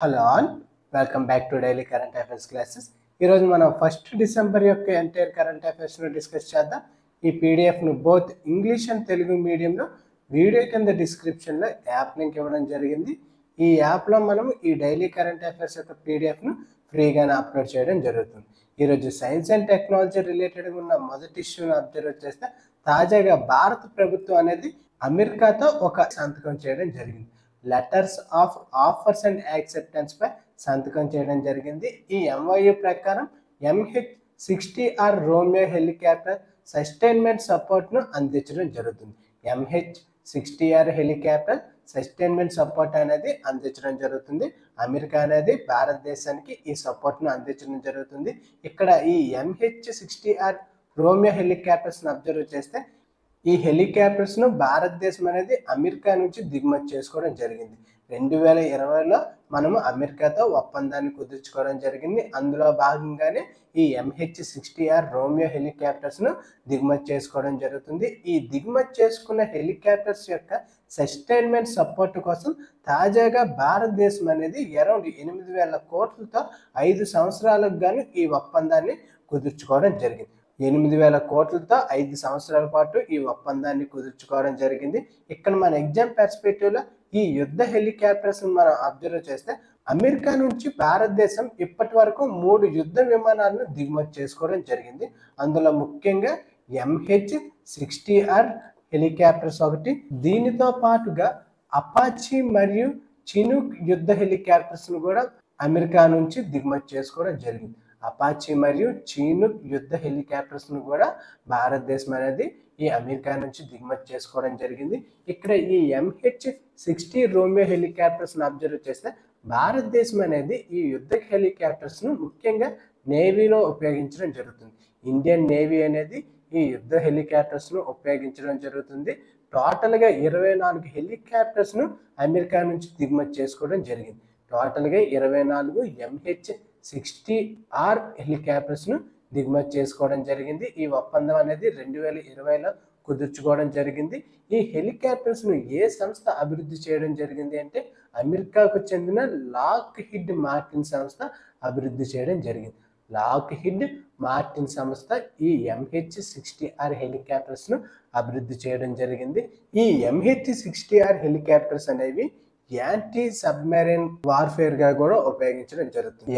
Hello all, welcome back to daily current affairs classes. ఈరోజు మనం 1 December యొక్క entire current అఫైర్స్ను discuss చేద్దాం. ఈ పీడిఎఫ్ను బోత్ ఇంగ్లీష్ అండ్ తెలుగు మీడియంలో వీడియో కింద డిస్క్రిప్షన్లో యాప్ లింక్ ఇవ్వడం జరిగింది. ఈ యాప్లో మనం ఈ డైలీ కరెంట్ అఫైర్స్ యొక్క పీడిఎఫ్ను ఫ్రీగానే అప్లోడ్ చేయడం జరుగుతుంది. ఈరోజు సైన్స్ అండ్ టెక్నాలజీ రిలేటెడ్గా ఉన్న మొదటి ఇష్యూను అబ్జర్వ్ చేస్తే తాజాగా భారత ప్రభుత్వం అనేది అమెరికాతో ఒక సంతకం చేయడం జరిగింది. Letters of offers and acceptance పై సంతకం చేయడం జరిగింది. ఈ ఎంఓయూ ప్రకారం MH-60R రోమియో హెలికాప్టర్ సస్టైన్మెంట్ సపోర్ట్ను అందించడం జరుగుతుంది. MH-60R హెలికాప్టర్ సస్టైన్మెంట్ సపోర్ట్ అనేది అందించడం జరుగుతుంది. అమెరికా అనేది భారతదేశానికి ఈ సపోర్ట్ను అందించడం జరుగుతుంది. ఇక్కడ ఈ MH-60R రోమియో హెలికాప్టర్స్ను అబ్జర్వ్ చేస్తే ఈ హెలికాప్టర్స్ను భారతదేశం అనేది అమెరికా నుంచి దిగుమతి చేసుకోవడం జరిగింది. 2020లో మనము అమెరికాతో ఒప్పందాన్ని కుదుర్చుకోవడం జరిగింది. అందులో భాగంగానే ఈ MH-60R రోమియో హెలికాప్టర్స్ను దిగుమతి చేసుకోవడం జరుగుతుంది. ఈ దిగుమతి చేసుకున్న హెలికాప్టర్స్ యొక్క సస్టైన్మెంట్ సపోర్ట్ కోసం తాజాగా భారతదేశం అనేది అరౌండ్ 8,000 కోట్లతో 5 సంవత్సరాలకు గాను ఈ ఒప్పందాన్ని కుదుర్చుకోవడం జరిగింది. 8,000 కోట్లతో 5 సంవత్సరాల పాటు ఈ ఒప్పందాన్ని కుదుర్చుకోవడం జరిగింది. ఇక్కడ మన ఎగ్జామ్ పర్స్పెక్టివ్లో ఈ యుద్ధ హెలికాప్టర్స్ మనం అబ్జర్వ్ చేస్తే అమెరికా నుంచి భారతదేశం ఇప్పటి వరకు 3 యుద్ధ విమానాలను దిగుమతి చేసుకోవడం జరిగింది. అందులో ముఖ్యంగా MH-60R హెలికాప్టర్స్ ఒకటి. దీనితో పాటుగా అపాచీ మరియు చినూక్ యుద్ధ హెలికాప్టర్స్ను కూడా అమెరికా నుంచి దిగుమతి చేసుకోవడం జరిగింది. అపాచీ మరియు చీనుక్ యుద్ధ హెలికాప్టర్స్ను కూడా భారతదేశం అనేది ఈ అమెరికా నుంచి దిగుమతి చేసుకోవడం జరిగింది. ఇక్కడ ఈ MH-60 రోమియో హెలికాప్టర్స్ను అబ్జర్వ్ చేస్తే భారతదేశం అనేది ఈ యుద్ధ హెలికాప్టర్స్ను ముఖ్యంగా నేవీలో ఉపయోగించడం జరుగుతుంది. ఇండియన్ నేవీ అనేది ఈ యుద్ధ హెలికాప్టర్స్ను ఉపయోగించడం జరుగుతుంది. టోటల్గా 24 హెలికాప్టర్స్ను అమెరికా నుంచి దిగుమతి చేసుకోవడం జరిగింది. టోటల్గా 24 MH-60R హెలికాప్టర్స్ను దిగుమతి చేసుకోవడం జరిగింది. ఈ ఒప్పందం అనేది 2020లో కుదుర్చుకోవడం జరిగింది. ఈ హెలికాప్టర్స్ను ఏ సంస్థ అభివృద్ధి చేయడం జరిగింది అంటే అమెరికాకు చెందిన లాక్హీడ్ మార్టిన్ సంస్థ అభివృద్ధి చేయడం జరిగింది. లాక్హీడ్ మార్టిన్ సంస్థ ఈ MH-60R హెలికాప్టర్స్ను అభివృద్ధి చేయడం జరిగింది. ఈ MH-60R హెలికాప్టర్స్ అనేవి యాంటీ సబ్మెరైన్ వార్ఫేర్గా కూడా ఉపయోగించడం జరుగుతుంది.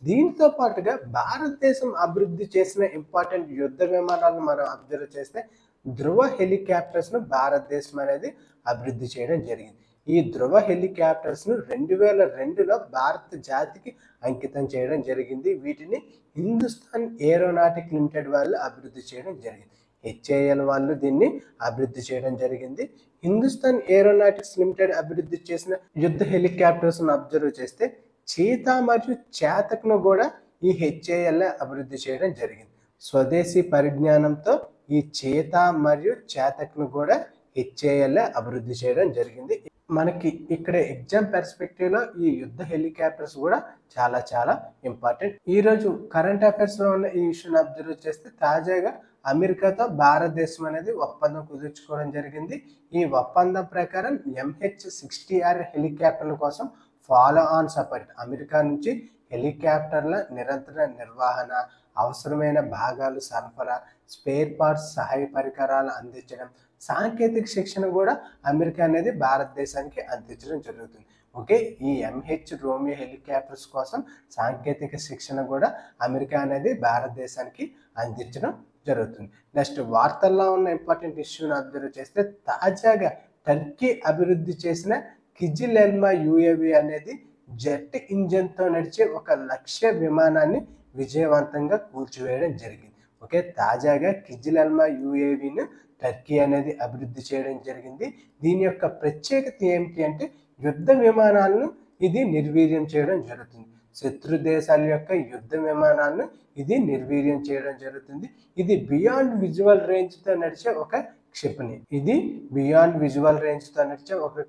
దీంతో పాటుగా భారతదేశం అభివృద్ధి చేసిన ఇంపార్టెంట్ యుద్ధ విమానాలను మనం అబ్జర్వ్ చేస్తే ధృవ హెలికాప్టర్స్ను భారతదేశం అనేది అభివృద్ధి చేయడం జరిగింది. ఈ ధృవ హెలికాప్టర్స్ను 2002లో భారత జాతికి అంకితం చేయడం జరిగింది. వీటిని హిందుస్థాన్ ఏరోనాటిక్ లిమిటెడ్ వాళ్ళు అభివృద్ధి చేయడం జరిగింది. HAL వాళ్ళు దీన్ని అభివృద్ధి చేయడం జరిగింది. హిందుస్థాన్ ఏరోనాటిక్స్ లిమిటెడ్ అభివృద్ధి చేసిన యుద్ధ హెలికాప్టర్స్ను అబ్జర్వ్ చేస్తే చీతా మరియు చేతక్ను కూడా ఈ HAL అభివృద్ధి చేయడం జరిగింది. స్వదేశీ పరిజ్ఞానంతో ఈ చీతా మరియు చేతక్ను కూడా HAL అభివృద్ధి చేయడం జరిగింది. మనకి ఇక్కడ ఎగ్జామ్ పర్స్పెక్టివ్లో ఈ యుద్ధ హెలికాప్టర్స్ కూడా చాలా ఇంపార్టెంట్. ఈరోజు కరెంట్ అఫైర్స్లో ఉన్న ఈ ఇష్యూని అబ్జర్వ్ చేస్తే తాజాగా అమెరికాతో భారతదేశం అనేది ఒప్పందం కుదుర్చుకోవడం జరిగింది. ఈ ఒప్పందం ప్రకారం MH-60R హెలికాప్టర్ల కోసం ఫాలో ఆన్ సపోర్ట్, అమెరికా నుంచి హెలికాప్టర్ల నిరంతర నిర్వహణ, అవసరమైన భాగాలు సరఫరా, స్పేర్ పార్ట్స్, సహాయ పరికరాలు అందించడం, సాంకేతిక శిక్షణ కూడా అమెరికా అనేది భారతదేశానికి అందించడం జరుగుతుంది. ఓకే, ఈ MH రోమియో హెలికాప్టర్స్ కోసం సాంకేతిక శిక్షణ కూడా అమెరికా అనేది భారతదేశానికి అందించడం జరుగుతుంది. నెక్స్ట్ వార్తల్లో ఉన్న ఇంపార్టెంట్ ఇష్యూని అబ్జర్వ్ చేస్తే తాజాగా టర్కీ అభివృద్ధి చేసిన కిజిల్ ఎల్మా UAV అనేది జెట్ ఇంజన్తో నడిచే ఒక లక్ష్య విమానాన్ని విజయవంతంగా కూల్చివేయడం జరిగింది. ఓకే, తాజాగా కిజిల్ ఎల్మా UAVను టర్కీ అనేది అభివృద్ధి చేయడం జరిగింది. దీని యొక్క ప్రత్యేకత ఏమిటి అంటే యుద్ధ విమానాలను ఇది నిర్వీర్యం చేయడం జరుగుతుంది. శత్రు దేశాల యొక్క యుద్ధ విమానాలను ఇది నిర్వీర్యం చేయడం జరుగుతుంది. ఇది బియాండ్ విజువల్ రేంజ్తో నడిచే ఒక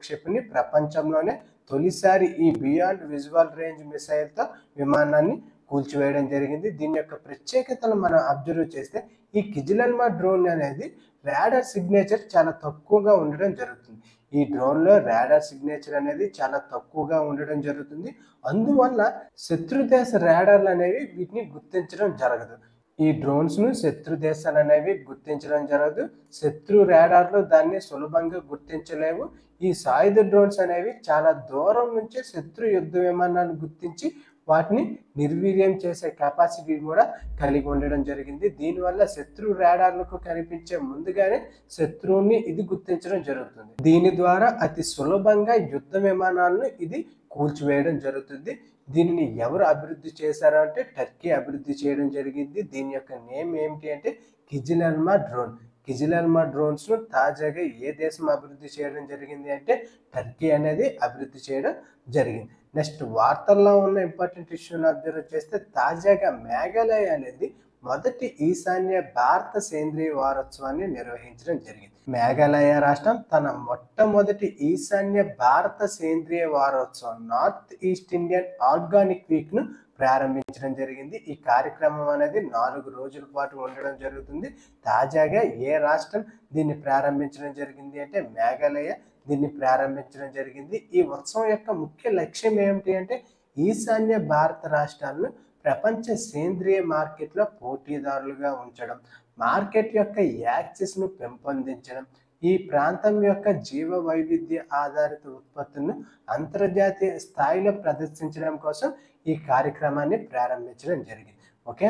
క్షిపణి. ప్రపంచంలోనే తొలిసారి ఈ బియాండ్ విజువల్ రేంజ్ మిసైల్తో విమానాన్ని కూల్చివేయడం జరిగింది. దీని యొక్క ప్రత్యేకతను మనం అబ్జర్వ్ చేస్తే ఈ కిజిల్ ఎల్మా డ్రోన్ అనేది రాడార్ సిగ్నేచర్ చాలా తక్కువగా ఉండడం జరుగుతుంది. ఈ డ్రోన్లో రాడార్ సిగ్నేచర్ అనేది చాలా తక్కువగా ఉండడం జరుగుతుంది. అందువల్ల శత్రు దేశ రాడార్లు అనేవి వీటిని గుర్తించడం జరగదు. ఈ డ్రోన్స్ను శత్రు దేశాలు అనేవి గుర్తించడం జరగదు. శత్రు రాడార్లు దాన్ని సులభంగా గుర్తించలేవు. ఈ సాయుధ డ్రోన్స్ అనేవి చాలా దూరం నుంచి శత్రు యుద్ధ విమానాలను గుర్తించి వాటిని నిర్వీర్యం చేసే కెపాసిటీ కూడా కలిగి ఉండడం జరిగింది. దీనివల్ల శత్రు రాడార్లకు కనిపించే ముందుగానే శత్రువుని ఇది గుర్తించడం జరుగుతుంది. దీని ద్వారా అతి సులభంగా యుద్ధ విమానాలను ఇది కూల్చివేయడం జరుగుతుంది. దీనిని ఎవరు అభివృద్ధి చేశారు అంటే టర్కీ అభివృద్ధి చేయడం జరిగింది. దీని యొక్క నేమ్ ఏమిటి అంటే కిజిల్ఎల్మా డ్రోన్. కిజిల్ఎల్మా డ్రోన్స్ ను తాజాగా ఏ దేశం అభివృద్ధి చేయడం జరిగింది అంటే టర్కీ అనేది అభివృద్ధి చేయడం జరిగింది. నెక్స్ట్ వార్తల్లో ఉన్న ఇంపార్టెంట్ ఇష్యూని అబ్జర్వ్ చేస్తే తాజాగా మేఘాలయ అనేది మొదటి ఈశాన్య భారత సేంద్రియ వారోత్సవాన్ని నిర్వహించడం జరిగింది. మేఘాలయ రాష్ట్రం తన మొట్టమొదటి ఈశాన్య భారత సేంద్రియ వారోత్సవం North East Indian Organic Week ను ప్రారంభించడం జరిగింది. ఈ కార్యక్రమం అనేది 4 రోజుల పాటు ఉండడం జరుగుతుంది. తాజాగా ఏ రాష్ట్రం దీన్ని ప్రారంభించడం జరిగింది అంటే మేఘాలయ దీన్ని ప్రారంభించడం జరిగింది. ఈ ఉత్సవం యొక్క ముఖ్య లక్ష్యం ఏమిటి అంటే ఈశాన్య భారత రాష్ట్రాలను ప్రపంచ సేంద్రియ మార్కెట్లో పోటీదారులుగా ఉంచడం, మార్కెట్ యొక్క యాక్సెస్ను పెంపొందించడం, ఈ ప్రాంతం యొక్క జీవ వైవిధ్య ఆధారిత ఉత్పత్తులను అంతర్జాతీయ స్థాయిలో ప్రదర్శించడం కోసం ఈ కార్యక్రమాన్ని ప్రారంభించడం జరిగింది. ఓకే,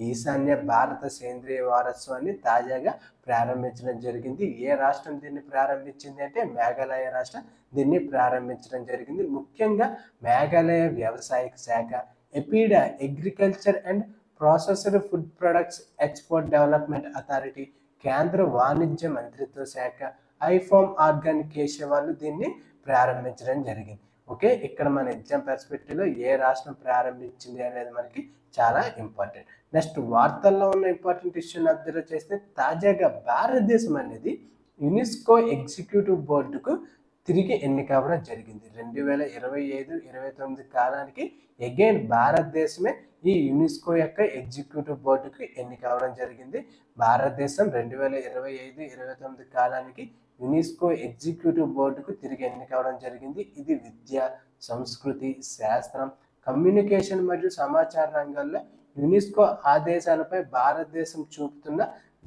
ఈశాన్య భారత సేంద్రియ వారోత్సవాన్ని తాజాగా ప్రారంభించడం జరిగింది. ఏ రాష్ట్రం దీన్ని ప్రారంభించింది అంటే మేఘాలయ రాష్ట్రం దీన్ని ప్రారంభించడం జరిగింది. ముఖ్యంగా మేఘాలయ వ్యవసాయక శాఖ, APEDA agriculture and processed food products export development authority, కేంద్ర వాణిజ్య మంత్రిత్వ శాఖ, ఐఫామ్ ఆర్గానికేషన్ వాళ్ళు దీన్ని ప్రారంభించడం జరిగింది. ఓకే, ఇక్కడ మన ఎగ్జామ్ పర్స్పెక్టివ్లో ఏ రాష్ట్రం ప్రారంభించింది అనేది మనకి చాలా ఇంపార్టెంట్. నెక్స్ట్ వార్తల్లో ఉన్న ఇంపార్టెంట్ ఇష్యూని అబ్జర్వ్ చేస్తే తాజాగా భారతదేశం అనేది యునెస్కో ఎగ్జిక్యూటివ్ బోర్డుకు తిరిగి ఎన్నికవడం జరిగింది. 2025-29 కాలానికి అగైన్ భారతదేశమే ఈ యునెస్కో యొక్క ఎగ్జిక్యూటివ్ బోర్డుకు ఎన్నికవడం జరిగింది. భారతదేశం 2025-29 కాలానికి యునెస్కో ఎగ్జిక్యూటివ్ బోర్డుకు తిరిగి ఎన్నికవడం జరిగింది. ఇది విద్య, సంస్కృతి, శాస్త్రం, కమ్యూనికేషన్ మరియు సమాచార రంగాల్లో యునెస్కో ఆదేశాలపై భారతదేశం చూపుతున్న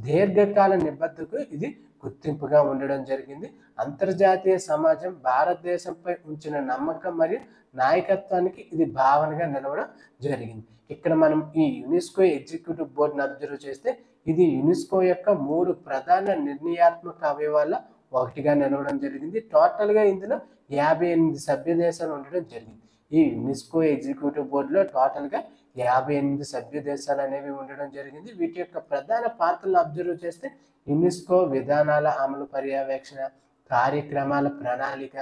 దీర్ఘకాల నిబద్ధతకు ఇది గుర్తింపుగా ఉండడం జరిగింది. అంతర్జాతీయ సమాజం భారతదేశంపై ఉంచిన నమ్మకం మరియు నాయకత్వానికి ఇది భావనగా నిలవడం జరిగింది. ఇక్కడ మనం ఈ యునెస్కో ఎగ్జిక్యూటివ్ బోర్డును అబ్జర్వ్ చేస్తే ఇది యునెస్కో యొక్క 3 ప్రధాన నిర్ణయాత్మక అవయవాల ఒకటిగా నిలవడం జరిగింది. టోటల్గా ఇందులో 58 సభ్య దేశాలు ఉండడం జరిగింది. ఈ యునెస్కో ఎగ్జిక్యూటివ్ బోర్డులో టోటల్గా 58 సభ్య దేశాలు అనేవి ఉండడం జరిగింది. వీటి యొక్క ప్రధాన పాత్రలు అబ్జర్వ్ చేస్తే యునెస్కో విధానాల అమలు పర్యవేక్షణ, కార్యక్రమాల ప్రణాళిక,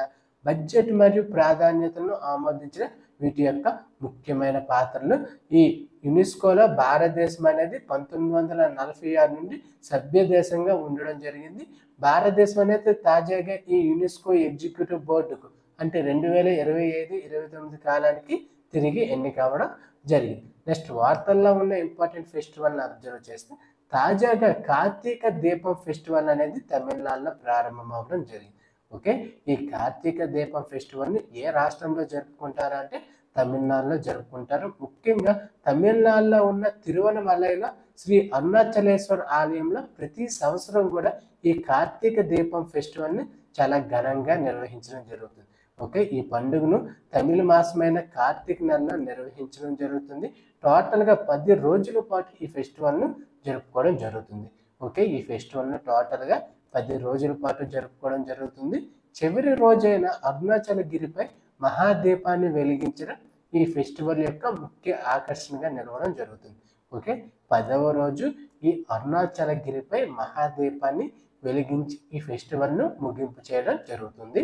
బడ్జెట్ మరియు ప్రాధాన్యతలను ఆమోదించిన వీటి యొక్క ముఖ్యమైన పాత్రలు. ఈ యునెస్కోలో భారతదేశం అనేది 1946 నుండి సభ్య దేశంగా ఉండడం జరిగింది. భారతదేశం అనేది తాజాగా ఈ యునెస్కో ఎగ్జిక్యూటివ్ బోర్డుకు అంటే 2025-29 కాలానికి తిరిగి ఎన్నికవడం జరిగింది. నెక్స్ట్ వార్తల్లో ఉన్న ఇంపార్టెంట్ ఫెస్టివల్ని అబ్జర్వ్ చేస్తే తాజాగా కార్తీక దీపం ఫెస్టివల్ అనేది తమిళనాడులో ప్రారంభం అవ్వడం జరిగింది. ఓకే, ఈ కార్తీక దీపం ఫెస్టివల్ని ఏ రాష్ట్రంలో జరుపుకుంటారు అంటే తమిళనాడులో జరుపుకుంటారు. ముఖ్యంగా తమిళనాడులో ఉన్న తిరువనమలైలో శ్రీ అరుణాచలేశ్వర ఆలయంలో ప్రతి సంవత్సరం కూడా ఈ కార్తీక దీపం ఫెస్టివల్ని చాలా ఘనంగా నిర్వహించడం జరుగుతుంది. ఓకే, ఈ పండుగను తమిళ మాసమైన కార్తీక నెలలో నిర్వహించడం జరుగుతుంది. టోటల్గా 10 రోజుల పాటు ఈ ఫెస్టివల్ను జరుపుకోవడం జరుగుతుంది. ఓకే, ఈ ఫెస్టివల్ను టోటల్గా 10 రోజుల పాటు జరుపుకోవడం జరుగుతుంది. చివరి రోజైన అరుణాచలగిరిపై మహాదీపాన్ని వెలిగించడం ఈ ఫెస్టివల్ యొక్క ముఖ్య ఆకర్షణగా నిలవడం జరుగుతుంది. ఓకే, 10వ రోజు ఈ అరుణాచలగిరిపై మహాదీపాన్ని వెలిగించి ఈ ఫెస్టివల్ను ముగింపు చేయడం జరుగుతుంది.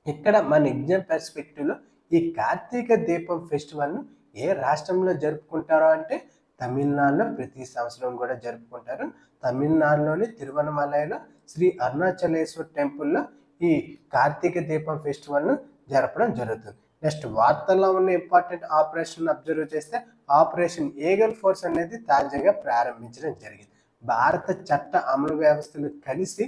ఇక్కడ మన ఎగ్జామ్ పర్స్పెక్టివ్లో ఈ కార్తీక దీపం ఫెస్టివల్ను ఏ రాష్ట్రంలో జరుపుకుంటారో అంటే తమిళనాడులో ప్రతి సంవత్సరం కూడా జరుపుకుంటారు. తమిళనాడులోని తిరువనమలైలో శ్రీ అరుణాచలేశ్వర్ టెంపుల్లో ఈ కార్తీక దీపం ఫెస్టివల్ను జరపడం జరుగుతుంది. నెక్స్ట్ వార్తల్లో ఉన్న ఇంపార్టెంట్ ఆపరేషన్ అబ్జర్వ్ చేస్తే ఆపరేషన్ ఈగల్ ఫోర్స్ అనేది తాజాగా ప్రారంభించడం జరిగింది. భారత చట్ట అమలు వ్యవస్థలు కలిసి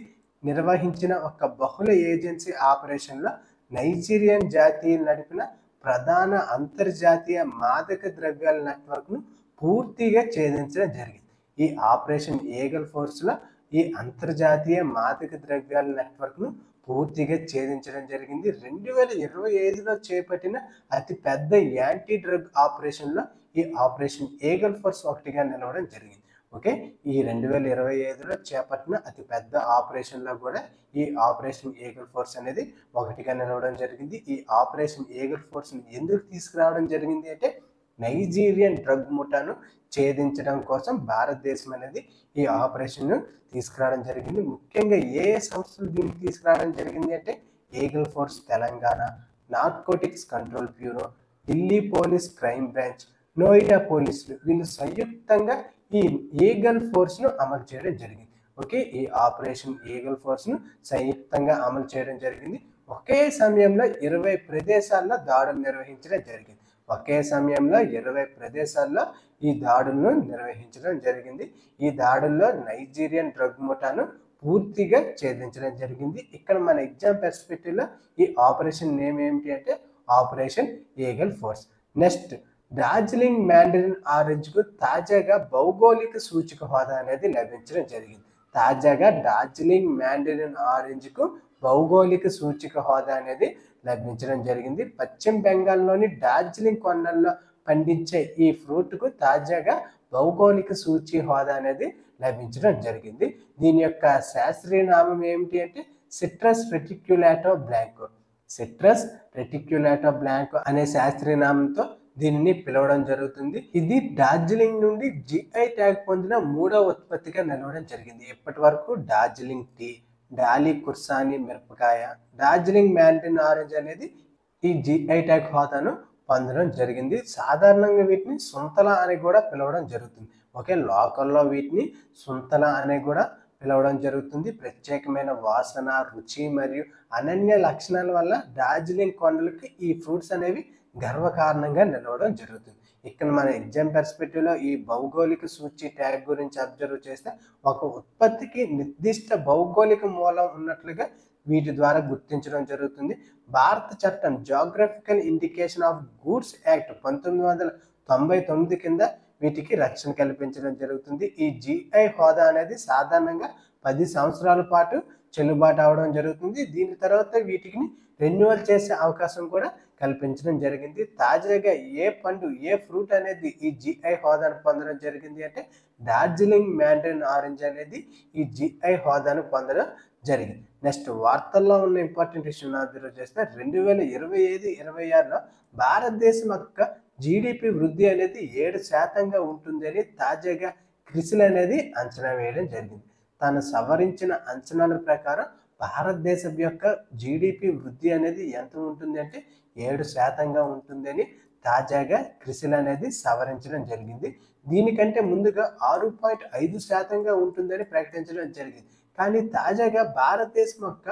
నిర్వహించిన ఒక బహుళ ఏజెన్సీ ఆపరేషన్లో నైజీరియన్ జాతీయులు నడిపిన ప్రధాన అంతర్జాతీయ మాదక ద్రవ్యాల నెట్వర్క్ను పూర్తిగా ఛేదించడం జరిగింది. ఈ ఆపరేషన్ ఈగల్ ఫోర్స్లో ఈ అంతర్జాతీయ మాదక ద్రవ్యాల నెట్వర్క్ను పూర్తిగా ఛేదించడం జరిగింది. 2025లో చేపట్టిన అతి పెద్ద యాంటీ డ్రగ్ ఆపరేషన్లో ఈ ఆపరేషన్ ఈగల్ ఫోర్స్ ఒకటిగా నిలవడం జరిగింది. ఓకే, ఈ 2025లో చేపట్టిన అతి పెద్ద ఆపరేషన్లో కూడా ఈ ఆపరేషన్ ఈగల్ ఫోర్స్ అనేది ఒకటిగా నిలవడం జరిగింది. ఈ ఆపరేషన్ ఈగల్ ఫోర్స్ని ఎందుకు తీసుకురావడం జరిగింది అంటే నైజీరియన్ డ్రగ్ ముఠాను ఛేదించడం కోసం భారతదేశం అనేది ఈ ఆపరేషన్ను తీసుకురావడం జరిగింది. ముఖ్యంగా ఏ సంస్థలు దీనికి తీసుకురావడం జరిగింది అంటే eagle force Telangana, narcotics control bureau, Delhi police crime branch, Noida పోలీసులు వీళ్ళు సంయుక్తంగా ఈ ఈగల్ ఫోర్స్ను అమలు చేయడం జరిగింది. ఓకే, ఈ ఆపరేషన్ ఈగల్ ఫోర్స్ను సంయుక్తంగా అమలు చేయడం జరిగింది. ఒకే సమయంలో 20 ప్రదేశాల్లో దాడులు నిర్వహించడం జరిగింది. ఒకే సమయంలో 20 ప్రదేశాల్లో ఈ దాడులను నిర్వహించడం జరిగింది. ఈ దాడుల్లో నైజీరియన్ డ్రగ్ ముఠాను పూర్తిగా ఛేదించడం జరిగింది. ఇక్కడ మన ఎగ్జామ్ పర్స్పెక్టివ్లో ఈ ఆపరేషన్ నేమ్ ఏమిటి అంటే operation eagle force. Next, Darjeeling mandarin ఆరెంజ్కు తాజాగా భౌగోళిక సూచిక హోదా అనేది లభించడం జరిగింది. తాజాగా డార్జిలింగ్ మ్యాండరిన్ ఆరెంజ్కు భౌగోళిక సూచిక హోదా అనేది లభించడం జరిగింది. పశ్చిమ బెంగాల్లోని డార్జిలింగ్ కొండల్లో పండించే ఈ ఫ్రూట్కు తాజాగా భౌగోళిక సూచి హోదా అనేది లభించడం జరిగింది. దీని యొక్క శాస్త్రీయ నామం ఏమిటి అంటే సిట్రస్ రెటిక్యులాటో బ్లాంకో. సిట్రస్ రెటిక్యులాటో బ్లాంకో అనే శాస్త్రీయ నామంతో దీనిని పిలవడం జరుగుతుంది. ఇది డార్జిలింగ్ నుండి జిఐ ట్యాగ్ పొందిన 3వ ఉత్పత్తిగా నిలవడం జరిగింది. ఇప్పటి వరకు డార్జిలింగ్ టీ, డాలి కుర్సాని మిరపకాయ, డార్జిలింగ్ మ్యాండరిన్ ఆరెంజ్ అనేది ఈ జిఐ ట్యాగ్ హోదాను పొందడం జరిగింది. సాధారణంగా వీటిని సుంతల అని కూడా పిలవడం జరుగుతుంది. ఓకే, లోకల్లో వీటిని సుంతల అని కూడా పిలవడం జరుగుతుంది. ప్రత్యేకమైన వాసన, రుచి మరియు అనన్య లక్షణాల వల్ల డార్జిలింగ్ కొండలకి ఈ ఫ్రూట్స్ అనేవి గర్వకారణంగా నిలవడం జరుగుతుంది. ఇక్కడ మన ఎగ్జామ్ పర్స్పెక్టివ్లో ఈ భౌగోళిక సూచి ట్యాగ్ గురించి అబ్జర్వ్ చేస్తే ఒక ఉత్పత్తికి నిర్దిష్ట భౌగోళిక మూలం ఉన్నట్లుగా వీటి ద్వారా గుర్తించడం జరుగుతుంది. భారత చట్టం geographical indication of goods act 1999 కింద వీటికి రక్షణ కల్పించడం జరుగుతుంది. ఈ జిఐ హోదా అనేది సాధారణంగా 10 సంవత్సరాల పాటు చెల్లుబాటు అవడం జరుగుతుంది. దీని తర్వాత వీటికి రెన్యువల్ చేసే అవకాశం కూడా కల్పించడం జరిగింది. తాజాగా ఏ పండు, ఏ ఫ్రూట్ అనేది ఈ జిఐ హోదాను పొందడం జరిగింది అంటే డార్జిలింగ్ మ్యాండరిన్ ఆరెంజ్ అనేది ఈ జిఐ హోదాను పొందడం జరిగింది. నెక్స్ట్, వార్తల్లో ఉన్న ఇంపార్టెంట్ విషయం అబ్జర్వ్ చేస్తే 2025-26లో భారతదేశం యొక్క జీడిపి వృద్ధి అనేది 7% ఉంటుంది అని తాజాగా క్రిసిల్ అనేది అంచనా వేయడం జరిగింది. తాను సవరించిన అంచనాల ప్రకారం భారతదేశం యొక్క జీడిపి వృద్ధి అనేది ఎంత ఉంటుంది అంటే 7% ఉంటుందని తాజాగా క్రిసిల్ అనేది సవరించడం జరిగింది. దీనికంటే ముందుగా 6.5% ఉంటుందని ప్రకటించడం జరిగింది. కానీ తాజాగా భారతదేశం యొక్క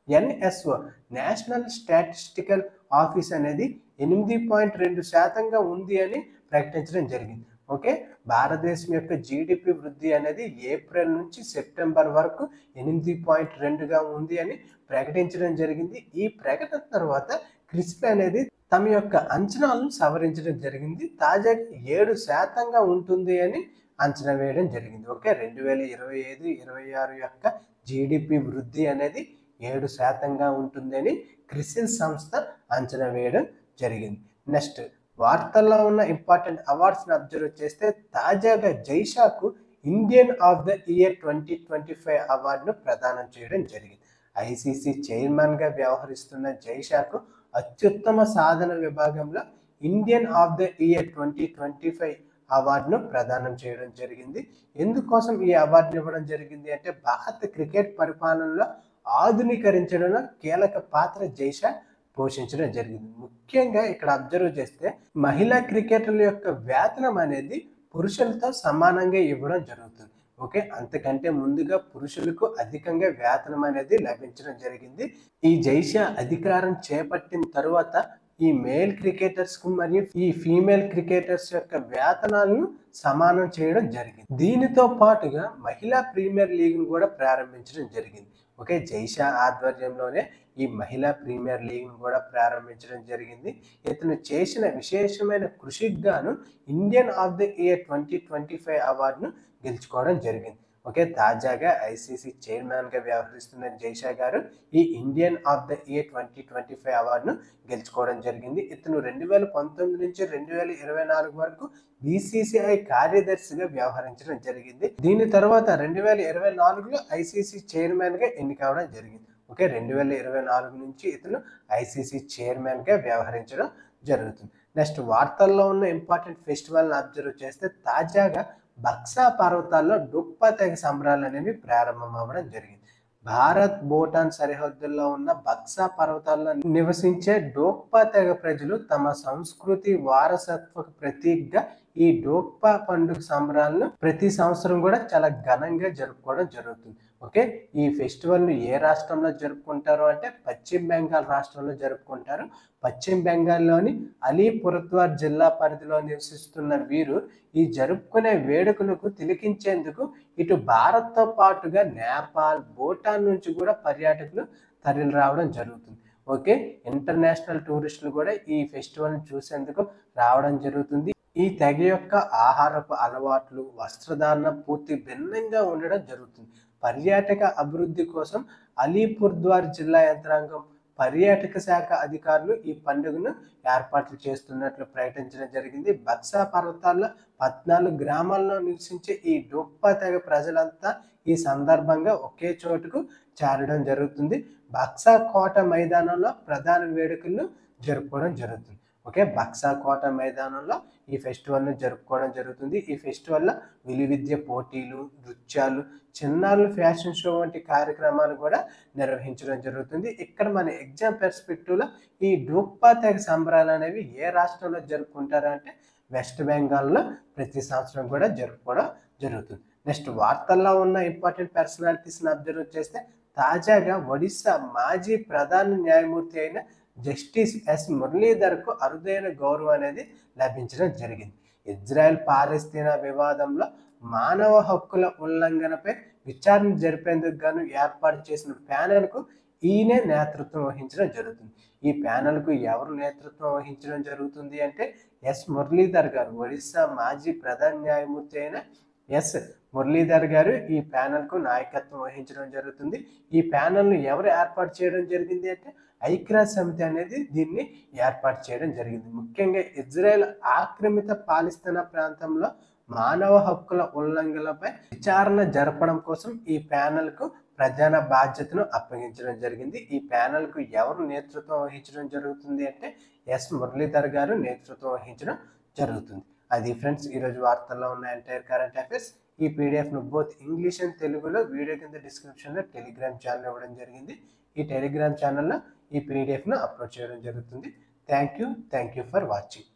ఎన్ఎస్ఓ నేషనల్ స్టాటిస్టికల్ ఆఫీస్ అనేది 8.2% ఉంది అని ప్రకటించడం జరిగింది. ఓకే, భారతదేశం యొక్క జీడిపి వృద్ధి అనేది ఏప్రిల్ నుంచి సెప్టెంబర్ వరకు 8.2గా ఉంది అని ప్రకటించడం జరిగింది. ఈ ప్రకటన తర్వాత క్రిసిల్ అనేది తమ యొక్క అంచనాలను సవరించడం జరిగింది. తాజాగా 7% ఉంటుంది అని అంచనా వేయడం జరిగింది. ఓకే, 2025-26 యొక్క జీడిపి వృద్ధి అనేది 7%గా ఉంటుందని క్రిసిల్ సంస్థ అంచనా వేయడం జరిగింది. నెక్స్ట్, వార్తల్లో ఉన్న ఇంపార్టెంట్ అవార్డ్స్ని అబ్జర్వ్ చేస్తే తాజాగా జైషాకు ఇండియన్ ఆఫ్ ద ఇయర్ 2025 అవార్డును ప్రదానం చేయడం జరిగింది. ఐసీసీ చైర్మన్గా వ్యవహరిస్తున్న జైషాకు అత్యుత్తమ సాధన విభాగంలో ఇండియన్ ఆఫ్ ద ఇయర్ 2025 అవార్డును ప్రదానం చేయడం జరిగింది. ఎందుకోసం ఈ అవార్డును ఇవ్వడం జరిగింది అంటే భారత క్రికెట్ పరిపాలనలో ఆధునీకరించడంలో కీలక పాత్ర జైషా పోషించడం జరిగింది. ముఖ్యంగా ఇక్కడ అబ్జర్వ్ చేస్తే మహిళా క్రికెటర్ల యొక్క వేతనం అనేది పురుషులతో సమానంగా ఇవ్వడం జరుగుతుంది. ఓకే, అంతకంటే ముందుగా పురుషులకు అధికంగా వేతనం అనేది లభించడం జరిగింది. ఈ జైషా అధికారం చేపట్టిన తరువాత ఈ మేల్ క్రికెటర్స్ కు మరియు ఈ ఫీమేల్ క్రికెటర్స్ యొక్క వేతనాలను సమానం చేయడం జరిగింది. దీనితో పాటుగా మహిళా ప్రీమియర్ లీగ్ ను కూడా ప్రారంభించడం జరిగింది. ఓకే, జైషా ఆధ్వర్యంలోనే ఈ మహిళా ప్రీమియర్ లీగ్ను కూడా ప్రారంభించడం జరిగింది. ఇతను చేసిన విశేషమైన కృషికి గాను ఇండియన్ ఆఫ్ ది ఇయర్ 2025 అవార్డును గెలుచుకోవడం జరిగింది. ఓకే, తాజాగా ఐసీసీ చైర్మన్గా వ్యవహరిస్తున్న జైషా గారు ఈ ఇండియన్ ఆఫ్ ద ఇయర్ 2025 అవార్డును గెలుచుకోవడం జరిగింది. ఇతను 2019 నుంచి 2024 వరకు బీసీసీఐ కార్యదర్శిగా వ్యవహరించడం జరిగింది. దీని తర్వాత 2024లో ఐసీసీ చైర్మన్గా ఎన్నికవడం జరిగింది. ఓకే, 2024 నుంచి ఇతను ఐసీసీ చైర్మన్గా వ్యవహరించడం జరుగుతుంది. నెక్స్ట్ వార్తల్లో ఉన్న ఇంపార్టెంట్ ఫెస్టివల్ని అబ్జర్వ్ చేస్తే తాజాగా బక్సా పర్వతాల్లో డొప్పా తెగ సంబరాలు అనేవి ప్రారంభం అవ్వడం జరిగింది. భారత్ భూటాన్ సరిహద్దుల్లో ఉన్న బక్సా పర్వతాల్లో నివసించే డోక్పా తెగ ప్రజలు తమ సంస్కృతి వారసత్వ ప్రతీకగా ఈ డోక్పా పండుగ సంబరాలను ప్రతి సంవత్సరం కూడా చాలా ఘనంగా జరుపుకోవడం జరుగుతుంది. ఓకే, ఈ ఫెస్టివల్ను ఏ రాష్ట్రంలో జరుపుకుంటారు అంటే పశ్చిమ బెంగాల్ రాష్ట్రంలో జరుపుకుంటారు. పశ్చిమ బెంగాల్లోని అలీపురద్వార్ జిల్లా పరిధిలో నివసిస్తున్న వీరు ఈ జరుపుకునే వేడుకలకు తిలకించేందుకు ఇటు భారత్తో పాటుగా నేపాల్, భూటాన్ నుంచి కూడా పర్యాటకులు తరలి రావడం జరుగుతుంది. ఓకే, ఇంటర్నేషనల్ టూరిస్టులు కూడా ఈ ఫెస్టివల్ని చూసేందుకు రావడం జరుగుతుంది. ఈ తెగ యొక్క ఆహారపు అలవాట్లు, వస్త్రధారణ పూర్తి భిన్నంగా ఉండడం జరుగుతుంది. పర్యాటక అభివృద్ధి కోసం అలీపుర్ద్వార్ జిల్లా యంత్రాంగం, పర్యాటక శాఖ అధికారులు ఈ పండుగను ఏర్పాట్లు చేస్తున్నట్లు ప్రకటించడం జరిగింది. బక్సా పర్వతాల్లో 14 గ్రామాల్లో నివసించే ఈ డొప్పా తెగ ప్రజలంతా ఈ సందర్భంగా ఒకే చోటుకు చేరడం జరుగుతుంది. బక్సా కోట మైదానంలో ప్రధాన వేడుకలను జరుపుకోవడం జరుగుతుంది. ఓకే, బక్సా కోట మైదానంలో ఈ ఫెస్టివల్ను జరుపుకోవడం జరుగుతుంది. ఈ ఫెస్టివల్లో విలువిద్య పోటీలు, నృత్యాలు, చిన్నారులు ఫ్యాషన్ షో వంటి కార్యక్రమాలు కూడా నిర్వహించడం జరుగుతుంది. ఇక్కడ మన ఎగ్జామ్ పర్స్పెక్టివ్లో ఈ డోక్పా తెగ సంబరాలు అనేవి ఏ రాష్ట్రంలో జరుపుకుంటారు అంటే వెస్ట్ బెంగాల్లో ప్రతి సంవత్సరం కూడా జరుపుకోవడం జరుగుతుంది. నెక్స్ట్ వార్తల్లో ఉన్న ఇంపార్టెంట్ పర్సనాలిటీస్ని అబ్జర్వ్ చేస్తే తాజాగా ఒడిశా మాజీ ప్రధాన న్యాయమూర్తి అయిన జస్టిస్ ఎస్ మురళీధర్కు అరుదైన గౌరవం అనేది లభించడం జరిగింది. ఇజ్రాయెల్ పాలస్తీనా వివాదంలో మానవ హక్కుల ఉల్లంఘనపై విచారణ జరిపేందుకు గాను ఏర్పాటు చేసిన ప్యానెల్కు ఈయనే నేతృత్వం వహించడం జరుగుతుంది. ఈ ప్యానెల్కు ఎవరు నేతృత్వం వహించడం జరుగుతుంది అంటే ఎస్ మురళీధర్ గారు, ఒడిశా మాజీ ప్రధాన న్యాయమూర్తి అయిన ఎస్ మురళీధర్ గారు ఈ ప్యానెల్కు నాయకత్వం వహించడం జరుగుతుంది. ఈ ప్యానెల్ను ఎవరు ఏర్పాటు చేయడం జరిగింది అంటే ఐక్యరాజ్య సమితి అనేది దీన్ని ఏర్పాటు చేయడం జరిగింది. ముఖ్యంగా ఇజ్రాయెల్ ఆక్రమిత పాలస్తీనా ప్రాంతంలో మానవ హక్కుల ఉల్లంఘనలపై విచారణ జరపడం కోసం ఈ ప్యానెల్కు ప్రధాన బాధ్యతను అప్పగించడం జరిగింది. ఈ ప్యానెల్కు ఎవరు నేతృత్వం వహించడం జరుగుతుంది అంటే ఎస్ మురళీధర్ గారు నేతృత్వం వహించడం జరుగుతుంది. అది ఫ్రెండ్స్ ఈరోజు వార్తల్లో ఉన్న ఎంటైర్ కరెంట్ అఫైర్స్. ఈ పీడిఎఫ్ను బోత్ ఇంగ్లీష్ అండ్ తెలుగులో వీడియో కింద డిస్క్రిప్షన్లో టెలిగ్రామ్ ఛానల్ ఇవ్వడం జరిగింది. ఈ టెలిగ్రామ్ ఛానల్లో ఈ పీడిఎఫ్ను అప్లోడ్ చేయడం జరుగుతుంది. Thank you for watching.